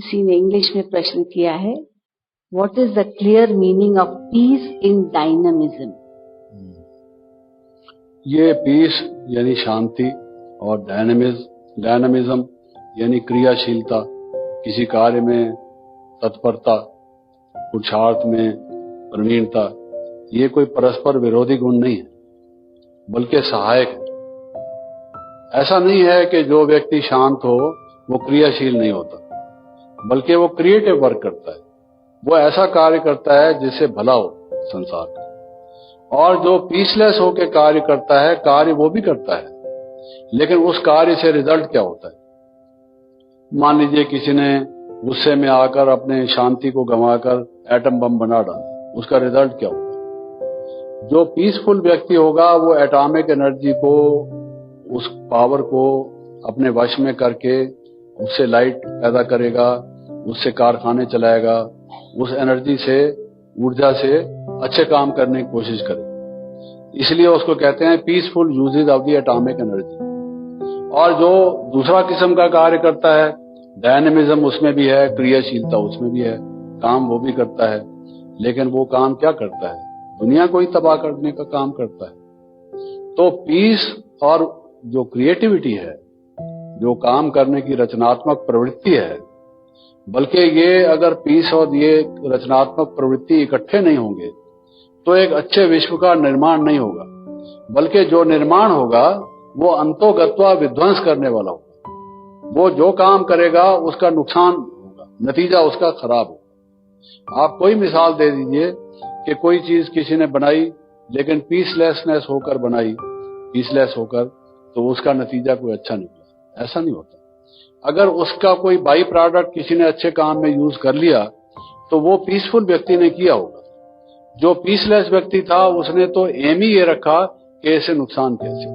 किसी ने इंग्लिश में प्रश्न किया है, what is the clear meaning of peace in dynamism? ये पीस यानी शांति और डायनामिज्म यानी क्रियाशीलता, किसी कार्य में तत्परता, पुरुषार्थ में प्रवीणता, ये कोई परस्पर विरोधी गुण नहीं है, बल्कि सहायक है। ऐसा नहीं है कि जो व्यक्ति शांत हो वो क्रियाशील नहीं होता, बल्कि वो क्रिएटिव वर्क करता है। वो ऐसा कार्य करता है जिससे भला हो संसार का। और जो पीसलेस होकर कार्य करता है, कार्य वो भी करता है, लेकिन उस कार्य से रिजल्ट क्या होता है? मान लीजिए किसी ने गुस्से में आकर अपने शांति को गंवाकर एटम बम बना डाला, उसका रिजल्ट क्या होगा? जो पीसफुल व्यक्ति होगा वो एटॉमिक एनर्जी को, उस पावर को अपने वश में करके उससे लाइट पैदा करेगा, उससे कारखाने चलाएगा, उस एनर्जी से, ऊर्जा से अच्छे काम करने की कोशिश करेगा। इसलिए उसको कहते हैं peaceful uses of the atomic energy. और जो दूसरा किस्म का कार्य करता है, डायनेमिज्म उसमें भी है, क्रियाशीलता उसमें भी है, काम वो भी करता है, लेकिन वो काम क्या करता है? दुनिया को ही तबाह करने का काम करता है। तो पीस और जो क्रिएटिविटी है, जो काम करने की रचनात्मक प्रवृत्ति है, बल्कि ये अगर पीस और ये रचनात्मक प्रवृत्ति इकट्ठे नहीं होंगे तो एक अच्छे विश्व का निर्माण नहीं होगा, बल्कि जो निर्माण होगा वो अंतोगत्वा विध्वंस करने वाला होगा। वो जो काम करेगा उसका नुकसान होगा, नतीजा उसका खराब होगा। आप कोई मिसाल दे दीजिए कि कोई चीज किसी ने बनाई लेकिन पीसलेसनेस होकर बनाई, पीसलेस होकर, तो उसका नतीजा कोई अच्छा निकला। ऐसा नहीं होता। अगर उसका कोई बाई प्रोडक्ट किसी ने अच्छे काम में यूज कर लिया तो वो पीसफुल व्यक्ति ने किया होगा। जो पीसलेस व्यक्ति था उसने तो एम ही ये रखा कि इसे नुकसान कैसे।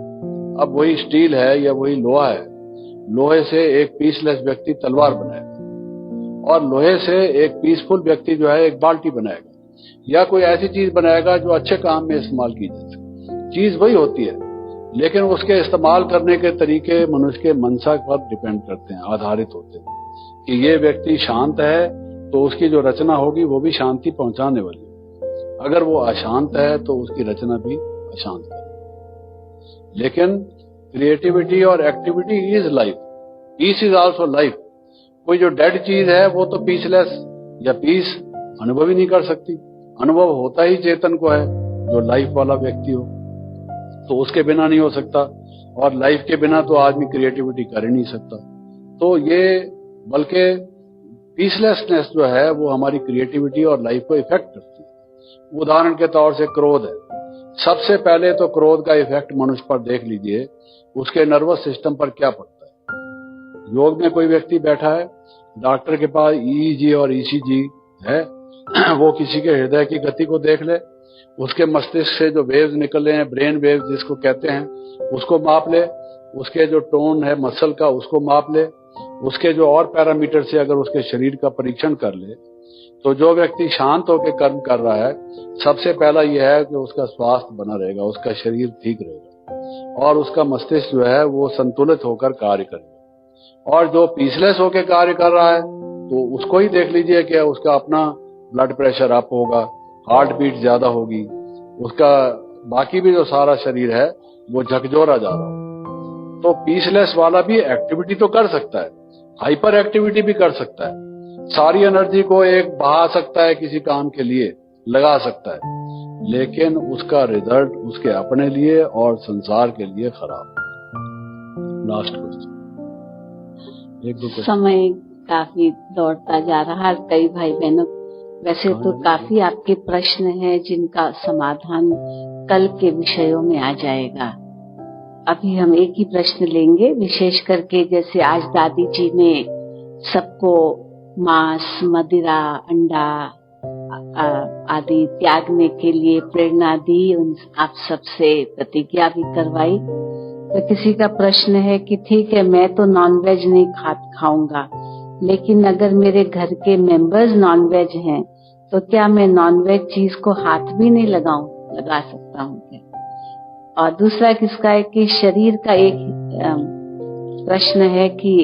अब वही स्टील है या वही लोहा है, लोहे से एक पीसलेस व्यक्ति तलवार बनाएगा और लोहे से एक पीसफुल व्यक्ति जो है एक बाल्टी बनाएगा, या कोई ऐसी चीज बनाएगा जो अच्छे काम में इस्तेमाल की जा सके। चीज वही होती है, लेकिन उसके इस्तेमाल करने के तरीके मनुष्य के मनसा पर डिपेंड करते हैं, आधारित होते हैं कि ये व्यक्ति शांत है तो उसकी जो रचना होगी वो भी शांति पहुंचाने वाली है। अगर वो अशांत है तो उसकी रचना भी अशांत है। लेकिन क्रिएटिविटी और activity is life, peace is also life. कोई जो डेड चीज है वो तो पीसलेस या पीस अनुभव ही नहीं कर सकती। अनुभव होता ही चेतन को है, जो लाइफ वाला व्यक्ति हो, तो उसके बिना नहीं हो सकता। और लाइफ के बिना तो आदमी क्रिएटिविटी कर ही नहीं सकता। तो ये बल्कि पीसलेसनेस जो है वो हमारी क्रिएटिविटी और लाइफ को इफेक्ट करती है। उदाहरण के तौर से क्रोध है। सबसे पहले तो क्रोध का इफेक्ट मनुष्य पर देख लीजिए, उसके नर्वस सिस्टम पर क्या पड़ता है। योग में कोई व्यक्ति बैठा है, डॉक्टर के पास ईईजी और ईसीजी है, वो किसी के हृदय की गति को देख ले, उसके मस्तिष्क से जो वेव्स निकले हैं, ब्रेन वेव्स जिसको कहते हैं, उसको माप ले, उसके जो टोन है मसल का उसको माप ले, उसके जो और पैरामीटर से अगर उसके शरीर का परीक्षण कर ले, तो जो व्यक्ति शांत होकर कर्म कर रहा है, सबसे पहला यह है कि उसका स्वास्थ्य बना रहेगा, उसका शरीर ठीक रहेगा और उसका मस्तिष्क जो है वो संतुलित होकर कार्य करेगा। और जो पीसलेस होकर कार्य कर रहा है तो उसको ही देख लीजिए कि उसका अपना ब्लड प्रेशर अप होगा, हार्ट बीट ज्यादा होगी, उसका बाकी भी जो सारा शरीर है वो झकझोरा जा रहा हो। तो पीसलेस वाला भी एक्टिविटी तो कर सकता है, हाइपर एक्टिविटी भी कर सकता है, सारी एनर्जी को एक बहा सकता है, किसी काम के लिए लगा सकता है, लेकिन उसका रिजल्ट उसके अपने लिए और संसार के लिए खराब। Last question. एक दो क्वेश्चन। समय काफी दौड़ता जा रहा है। कई भाई बहनों, वैसे तो काफी आपके प्रश्न हैं जिनका समाधान कल के विषयों में आ जाएगा। अभी हम एक ही प्रश्न लेंगे, विशेष करके जैसे आज दादी जी ने सबको मांस, मदिरा, अंडा आदि त्यागने के लिए प्रेरणा दी, उन आप सबसे प्रतिज्ञा भी करवाई। तो किसी का प्रश्न है कि ठीक है, मैं तो नॉनवेज नहीं खाऊंगा, लेकिन अगर मेरे घर के मेंबर्स नॉनवेज हैं तो क्या मैं नॉनवेज चीज को हाथ भी नहीं लगा सकता हूँ क्या? और दूसरा किसका है कि शरीर का एक प्रश्न है कि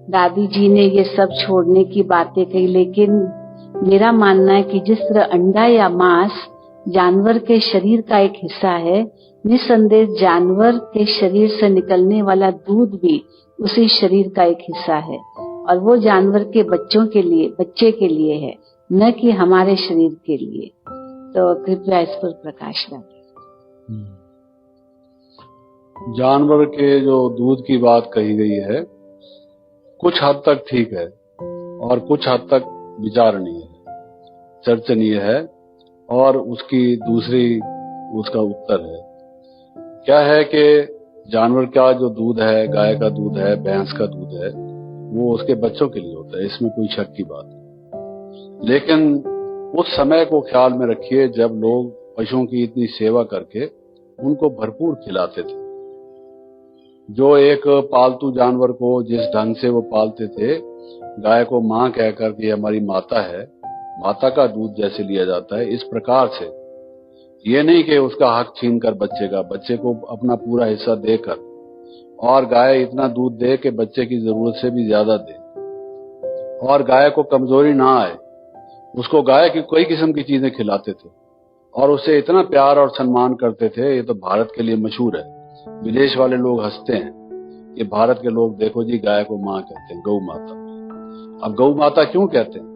दादी जी ने ये सब छोड़ने की बातें कही, लेकिन मेरा मानना है कि जिस तरह अंडा या मांस जानवर के शरीर का एक हिस्सा है, निस्संदेह जानवर के शरीर से निकलने वाला दूध भी उसी शरीर का एक हिस्सा है, और वो जानवर के बच्चे के लिए है, न कि हमारे शरीर के लिए। तो कृपया इस पर प्रकाश डालें। जानवर के जो दूध की बात कही गई है, कुछ हद तक ठीक है और कुछ हद तक विचारणीय है, चर्चनीय है, और उसका उत्तर है क्या है कि जानवर का जो दूध है, गाय का दूध है, भैंस का दूध है, वो उसके बच्चों के लिए होता है, इसमें कोई शक की बात नहीं। लेकिन उस समय को ख्याल में रखिए जब लोग पशुओं की इतनी सेवा करके उनको भरपूर खिलाते थे। जो एक पालतू जानवर को जिस ढंग से वो पालते थे, गाय को मां कहकर के हमारी माता है, माता का दूध जैसे लिया जाता है, इस प्रकार से ये नहीं कि उसका हक छीनकर बच्चे को अपना पूरा हिस्सा देकर, और गाय इतना दूध दे कि बच्चे की जरूरत से भी ज्यादा दे, और गाय को कमजोरी ना आए, उसको गाय की कई किस्म की चीजें खिलाते थे और उसे इतना प्यार और सम्मान करते थे। ये तो भारत के लिए मशहूर है। विदेश वाले लोग हंसते हैं कि भारत के लोग देखो जी, गाय को मां कहते हैं, गौ माता। अब गौ माता क्यों कहते हैं?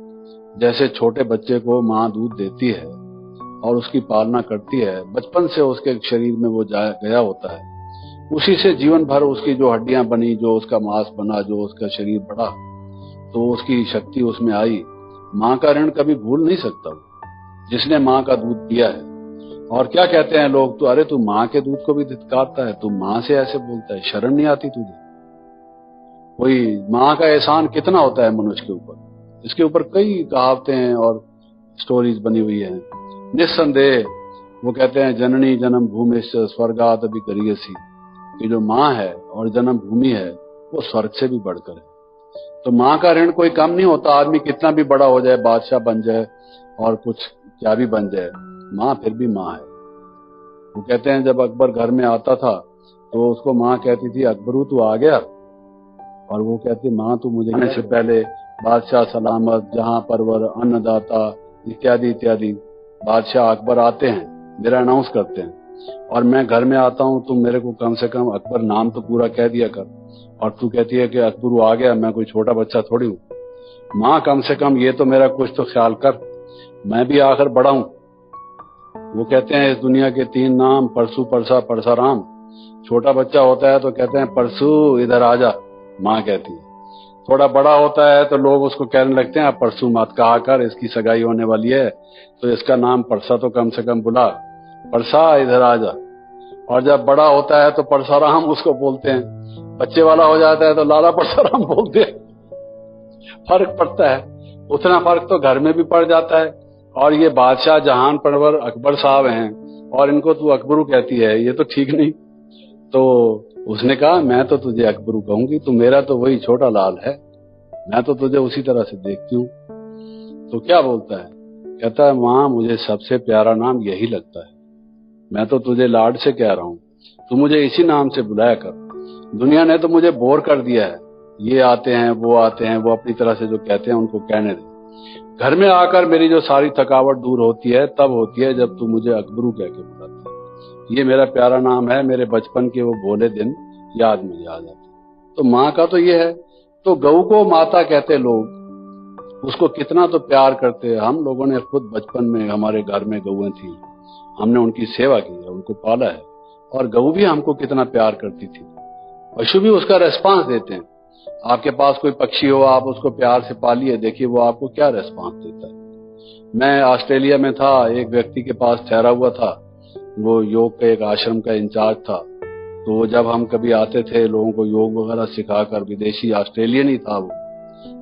जैसे छोटे बच्चे को मां दूध देती है और उसकी पालना करती है, बचपन से उसके शरीर में वो गया होता है, उसी से जीवन भर उसकी जो हड्डियां बनी, जो उसका मांस बना, जो उसका शरीर बढ़ा, तो उसकी शक्ति उसमें आई। मां का ऋण कभी भूल नहीं सकता वो, जिसने मां का दूध पिया है। और क्या कहते हैं लोग, तो अरे तू मां के दूध को भी धिक्कारता है, तू मां से ऐसे बोलता है, शर्म नहीं आती तुझे? कोई मां का एहसान कितना होता है मनुष्य के ऊपर, इसके ऊपर कई कहावतें और स्टोरीज बनी हुई है। निस्संदेह वो कहते हैं जननी जन्म भूमि से स्वर्गात भी करियसी, कि जो मां है और जन्म भूमि है वो स्वर्ग से भी बढ़कर है। तो मां का ऋण कोई कम नहीं होता। आदमी कितना भी बड़ा हो जाए, बादशाह बन जाए और कुछ क्या भी बन जाए, मां फिर भी मां है। वो कहते हैं जब अकबर घर में आता था तो उसको मां कहती थी, अकबरू तू आ गया? और वो कहती, मां तू मुझे आने से पहले बादशाह सलामत, जहां परवर, अन्नदाता इत्यादि इत्यादि। बादशाह अकबर आते हैं, मेरा अनाउंस करते हैं, और मैं घर में आता हूं, तुम मेरे को कम से कम अकबर नाम तो पूरा कह दिया कर। और तू कहती है कि अकबर आ गया, मैं कोई छोटा बच्चा थोड़ी हूं। मां कम से कम ये तो मेरा कुछ तो ख्याल कर, मैं भी आखिर बड़ा हूं। वो कहते हैं इस दुनिया के 3 नाम, परसू, परसा, परसाराम। छोटा बच्चा होता है तो कहते हैं परसू इधर आजा, मां कहती है। थोड़ा बड़ा होता है तो लोग उसको कहने लगते हैं, परसू मत कहा कर, इसकी सगाई होने वाली है, तो इसका नाम परसा तो कम से कम बुला, परसा इधर आजा। और जब बड़ा होता है तो परसाराम उसको बोलते हैं। बच्चे वाला हो जाता है तो लाला परसाराम बोलते हैं। फर्क पड़ता है, उतना फर्क तो घर में भी पड़ जाता है। और ये बादशाह जहान परवर अकबर साहब हैं और इनको तू अकबरू कहती है, ये तो ठीक नहीं। तो उसने कहा, मैं तो तुझे अकबरू कहूंगी, तू मेरा तो वही छोटा लाल है, मैं तो तुझे उसी तरह से देखती हूँ। तो क्या बोलता है? कहता है, मां मुझे सबसे प्यारा नाम यही लगता है, मैं तो तुझे लाड से कह रहा हूँ, तू मुझे इसी नाम से बुलाया कर। दुनिया ने तो मुझे बोर कर दिया है, ये आते हैं वो आते हैं, वो अपनी तरह से जो कहते हैं उनको कहने दे। घर में आकर मेरी जो सारी थकावट दूर होती है तब होती है जब तू मुझे अकबरू कह के बुलाती है। ये मेरा प्यारा नाम है, मेरे बचपन के वो भोले दिन याद मुझे आ जाते। तो माँ का तो ये है। तो गऊ को माता कहते लोग, उसको कितना तो प्यार करते हैं। हम लोगों ने खुद बचपन में हमारे घर में गऊएं थी, हमने उनकी सेवा की है, उनको पाला है, और गऊ भी हमको कितना प्यार करती थी। पशु भी उसका रेस्पॉन्स देते हैं। आपके पास कोई पक्षी हो, आप उसको प्यार से पालिए, देखिए वो आपको क्या रेस्पॉन्स देता है। मैं ऑस्ट्रेलिया में था, एक व्यक्ति के पास ठहरा हुआ था, वो योग के एक आश्रम का इंचार्ज था। तो जब हम कभी आते थे लोगों को योग वगैरह सिखाकर, विदेशी ऑस्ट्रेलियन ही था वो,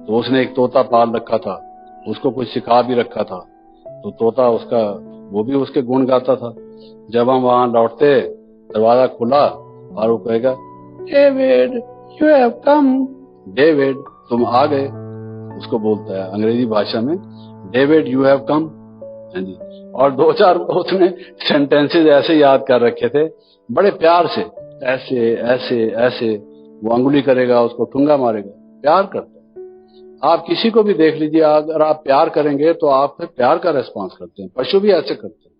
तो उसने एक तोता पाल रखा था, उसको कुछ सिखा भी रखा था। तो तोता उसका, वो भी उसके गुण गाता था। जब हम वहां लौटते, दरवाजा खुला और वो कहेगा, David you have come. David तुम आ गए, उसको बोलता है अंग्रेजी भाषा में, डेविड यू हैव कम। जी। और 2-4 उसने सेंटेंसेस ऐसे याद कर रखे थे बड़े प्यार से, ऐसे ऐसे ऐसे। वो अंगुली करेगा, उसको ठुंगा मारेगा, प्यार करते हैं। आप किसी को भी देख लीजिए, अगर आप प्यार करेंगे तो आप फिर प्यार का रिस्पॉन्स करते हैं। पशु भी ऐसे करते हैं।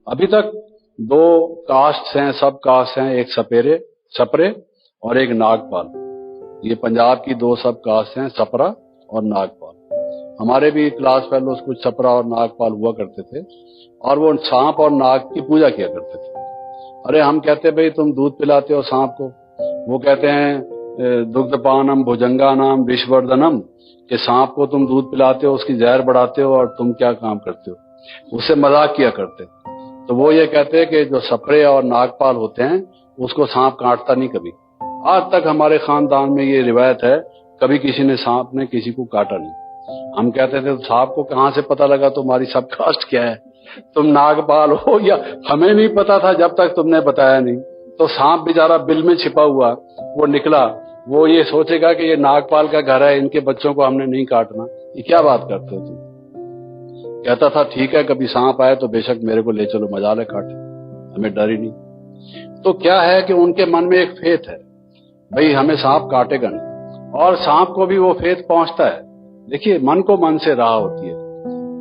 अभी तक 2 कास्ट हैं, सब कास्ट हैं, एक सपरे और एक नागपाल। ये पंजाब की 2 सब कास्ट हैं, सपरा और नागपाल। हमारे भी क्लास फेलोज कुछ सपरा और नागपाल हुआ करते थे और वो सांप और नाग की पूजा किया करते थे। अरे हम कहते भाई तुम दूध पिलाते हो सांप को, वो कहते हैं दुग्धपानम भुजंगानाम विषवर्धनम, कि सांप को तुम दूध पिलाते हो, उसकी जहर बढ़ाते हो और तुम क्या काम करते हो, उससे मजाक किया करते। तो वो ये कहते हैं कि जो सपरे और नागपाल होते हैं उसको सांप काटता नहीं कभी। आज तक हमारे खानदान में ये रिवायत है, कभी किसी ने सांप ने किसी को काटा नहीं। हम कहते थे सांप को कहां से पता लगा तुम्हारी सब कास्ट क्या है, तुम नागपाल हो या, हमें नहीं पता था जब तक तुमने बताया नहीं। तो सांप बेचारा बिल में छिपा हुआ वो निकला, वो ये सोचेगा कि ये नागपाल का घर है, इनके बच्चों को हमने नहीं काटना। ये क्या बात करते हो तुम? कहता था ठीक है, कभी सांप आए तो बेशक मेरे को ले चलो, मजा ले काटे, हमें डर ही नहीं। तो क्या है कि उनके मन में एक फेथ है, भाई हमें सांप काटेगा नहीं, और सांप को भी वो फेथ पहुंचता है। देखिए, मन को मन से राह होती है,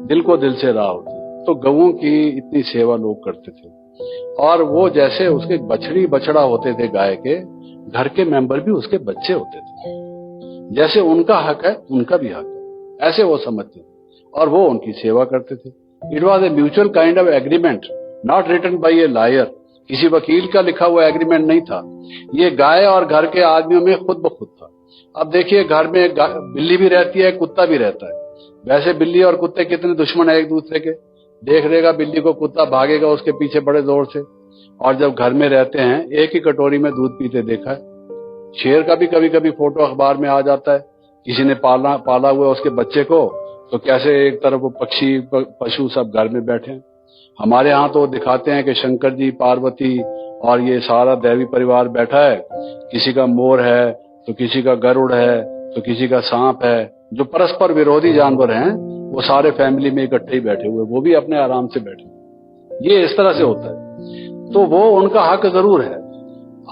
दिल को दिल से राह होती है। तो गऊओं की इतनी सेवा लोग करते थे, और वो जैसे उसके बछड़ी बछड़ा होते थे गाय के, घर के मेंबर भी उसके बच्चे होते थे। जैसे उनका हक है उनका भी हक है, ऐसे वो समझते थे और वो उनकी सेवा करते थे। It was a mutual kind of agreement, not written by a lawyer. किसी वकील का लिखा हुआ एग्रीमेंट नहीं था, ये गाय और घर के आदमियों में खुद ब खुद था। अब देखिए, घर में बिल्ली भी रहती है, कुत्ता भी रहता है। वैसे बिल्ली और कुत्ते कितने दुश्मन है एक दूसरे के। देख लेगा बिल्ली को कुत्ता, भागेगा उसके पीछे बड़े जोर से। और जब घर में रहते हैं, एक ही कटोरी में दूध पीते देखा है। शेर का भी कभी कभी फोटो अखबार में आ जाता है, किसी ने पाला हुआ उसके बच्चे को, तो कैसे एक तरफ वो पक्षी पशु सब घर में बैठे हैं। हमारे यहाँ तो दिखाते हैं कि शंकर जी, पार्वती और ये सारा दैवी परिवार बैठा है। किसी का मोर है तो किसी का गरुड़ है तो किसी का सांप है, जो परस्पर विरोधी जानवर हैं, वो सारे फैमिली में इकट्ठे ही बैठे हुए, वो भी अपने आराम से बैठे। ये इस तरह से होता है, तो वो उनका हक जरूर है।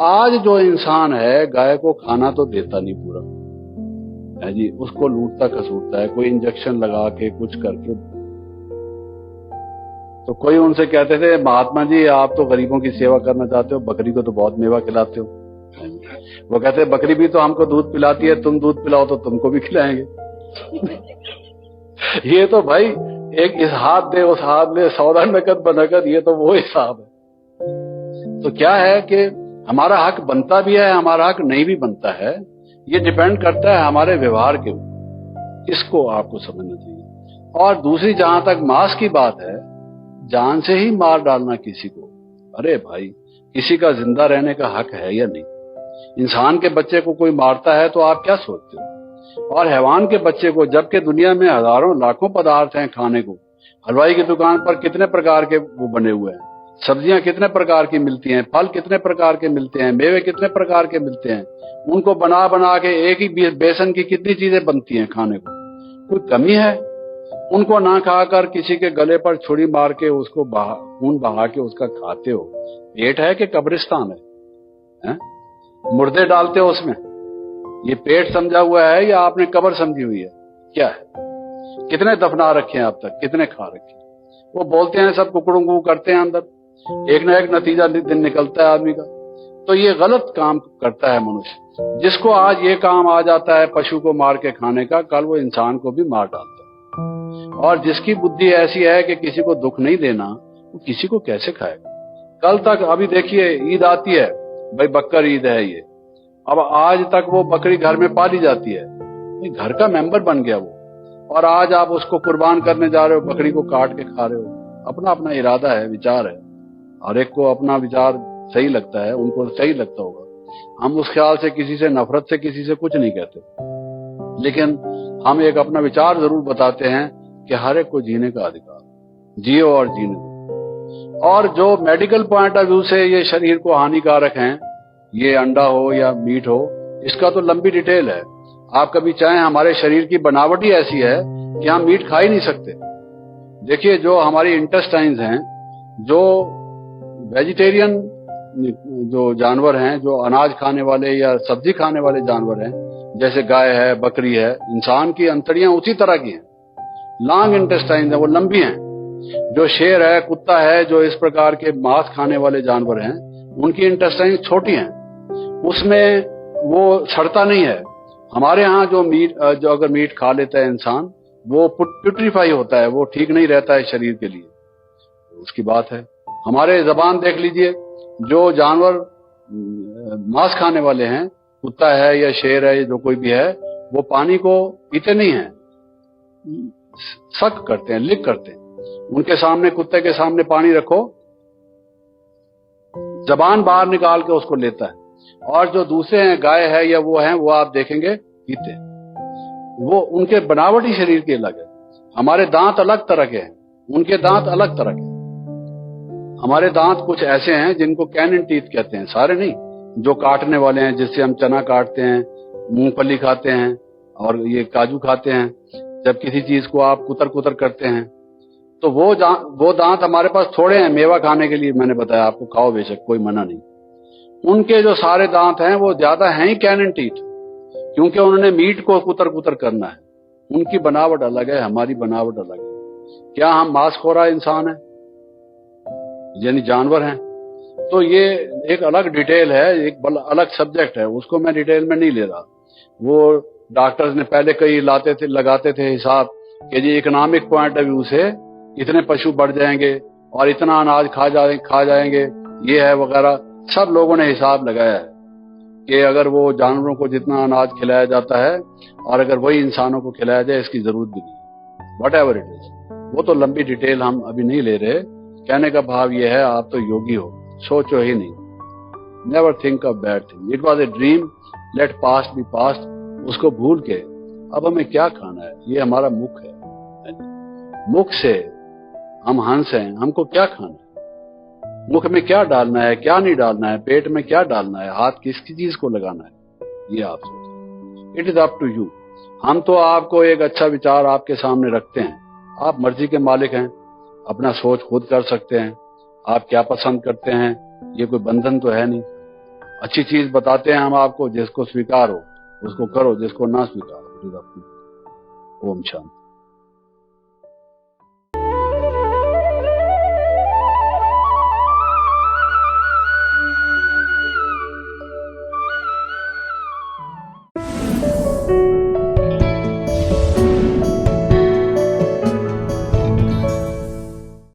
आज जो इंसान है, गाय को खाना तो देता नहीं पूरा है जी, उसको लूटता खसूटता है, कोई इंजेक्शन लगा के कुछ करके। तो कोई उनसे कहते थे, महात्मा जी आप तो गरीबों की सेवा करना चाहते हो, बकरी को तो बहुत मेवा खिलाते हो। वो कहते बकरी भी तो हमको दूध पिलाती है, तुम दूध पिलाओ तो तुमको भी खिलाएंगे। ये तो भाई एक इस हाथ दे उस हाथ ले, सौदा नकद बनकद, ये तो वो हिसाब है। तो क्या है कि हमारा हक बनता भी है, हमारा हक नहीं भी बनता है। ये डिपेंड करता है हमारे व्यवहार के ऊपर, इसको आपको समझना चाहिए। और दूसरी, जहां तक मांस की बात है, जान से ही मार डालना किसी को, अरे भाई किसी का जिंदा रहने का हक है या नहीं? इंसान के बच्चे को कोई मारता है तो आप क्या सोचते हो? और हैवान के बच्चे को, जबकि दुनिया में हजारों लाखों पदार्थ हैं खाने को। हलवाई की दुकान पर कितने प्रकार के वो बने हुए हैं, सब्जियां कितने प्रकार की मिलती हैं, फल कितने प्रकार के मिलते हैं, मेवे कितने प्रकार के मिलते हैं। उनको बना बना के एक ही बेसन की कितनी चीजें बनती हैं खाने को, कोई कमी है? उनको ना खाकर किसी के गले पर छुरी मार के उसको खून बहा के उसका खाते हो। पेट है कि कब्रिस्तान है? मुर्दे डालते हो उसमें। ये पेट समझा हुआ है या आपने कब्र समझी हुई है? क्या है? कितने दफना रखे हैं अब तक, कितने खा रखे हैं? वो बोलते हैं सब कुकड़ू करते हैं, अंदर एक ना एक नतीजा दिन निकलता है आदमी का। तो ये गलत काम करता है मनुष्य। जिसको आज ये काम आ जाता है पशु को मार के खाने का, कल वो इंसान को भी मार डालता है। और जिसकी बुद्धि ऐसी है कि किसी को दुख नहीं देना, वो किसी को कैसे खाएगा? कल तक, अभी देखिए ईद आती है भाई, बकर ईद है ये, अब आज तक वो बकरी घर में पाली जाती है, घर का मेंबर बन गया वो, और आज आप उसको कुर्बान करने जा रहे हो, बकरी को काट के खा रहे हो। अपना अपना इरादा है, विचार है, हर एक को अपना विचार सही लगता है, उनको सही लगता होगा। हम उस ख्याल से किसी से नफरत से किसी से कुछ नहीं कहते, लेकिन हम एक अपना विचार जरूर बताते हैं कि हर एक को जीने का अधिकार, जियो और जीने दो। और जो मेडिकल पॉइंट ऑफ व्यू से ये शरीर को हानिकारक हैं, ये अंडा हो या मीट हो, इसका तो लंबी डिटेल है। आप कभी चाहें, हमारे शरीर की बनावट ही ऐसी है कि हम मीट खा ही नहीं सकते। देखिए, जो हमारी इंटेस्टाइन्स हैं, जो वेजिटेरियन जो जानवर हैं, जो अनाज खाने वाले या सब्जी खाने वाले जानवर हैं, जैसे गाय है, बकरी है, इंसान की अंतड़ियां उसी तरह की हैं, लॉन्ग इंटेस्टाइन है, वो लंबी हैं। जो शेर है, कुत्ता है, जो इस प्रकार के मांस खाने वाले जानवर हैं, उनकी इंटेस्टाइन छोटी हैं, उसमें वो सड़ता नहीं है। हमारे यहाँ जो अगर मीट खा लेता है इंसान, वो प्यूट्रीफाई होता है, वो ठीक नहीं रहता है शरीर के लिए, उसकी बात है। हमारे जबान देख लीजिए, जो जानवर मांस खाने वाले हैं, कुत्ता है या शेर है, जो कोई भी है, वो पानी को पीते नहीं है, सक करते हैं, लिक करते हैं। उनके सामने, कुत्ते के सामने पानी रखो, जबान बाहर निकाल के उसको लेता है। और जो दूसरे हैं, गाय है या वो हैं, वो आप देखेंगे पीते हैं। वो उनके बनावटी शरीर के अलग है। हमारे दांत अलग तरह के हैं, उनके दांत अलग तरह के। हमारे दांत कुछ ऐसे हैं जिनको कैनन टीथ कहते हैं, सारे नहीं, जो काटने वाले हैं, जिससे हम चना काटते हैं, मूंगफली खाते हैं और ये काजू खाते हैं। जब किसी चीज को आप कुतर कुतर करते हैं, तो वो दांत हमारे पास थोड़े हैं मेवा खाने के लिए। मैंने बताया आपको, खाओ बेशक, कोई मना नहीं। उनके जो सारे दांत हैं वो ज्यादा हैं ही कैनन टीथ, क्योंकि उन्होंने मीट को कुतर कुतर करना है। उनकी बनावट अलग है, हमारी बनावट अलग है। क्या हम मांसखोरा इंसान हैं, यानी जानवर हैं? तो ये एक अलग डिटेल है, एक अलग सब्जेक्ट है, उसको मैं डिटेल में नहीं ले रहा। वो डॉक्टर्स ने पहले कई लगाते थे हिसाब कि जी इकोनॉमिक पॉइंट ऑफ व्यू से इतने पशु बढ़ जाएंगे और इतना अनाज खा जाएंगे, ये है वगैरह। सब लोगों ने हिसाब लगाया है कि अगर वो जानवरों को जितना अनाज खिलाया जाता है और अगर वही इंसानों को खिलाया जाए, इसकी जरूरत भी नहीं, वट एवर इट इज। वो तो लंबी डिटेल हम अभी नहीं ले रहे। कहने का भाव ये है, आप तो योगी हो, सोचो ही नहीं, never think of bad thing, it was a dream, let past be past. उसको भूल के अब हमें क्या खाना है, ये हमारा मुख है, मुख से हम हंस हैं, हमको क्या खाना है, मुख में क्या डालना है, क्या नहीं डालना है, पेट में क्या डालना है, हाथ किसकी चीज को लगाना है, ये आप सोचें। It is up to you. हम तो आपको एक अच्छा विचार आपके सामने रखते हैं, आप मर्जी के मालिक हैं, अपना सोच खुद कर सकते हैं। आप क्या पसंद करते हैं, ये कोई बंधन तो है नहीं। अच्छी चीज बताते हैं हम आपको, जिसको स्वीकार हो उसको करो, जिसको ना स्वीकार हो। ओम शांति।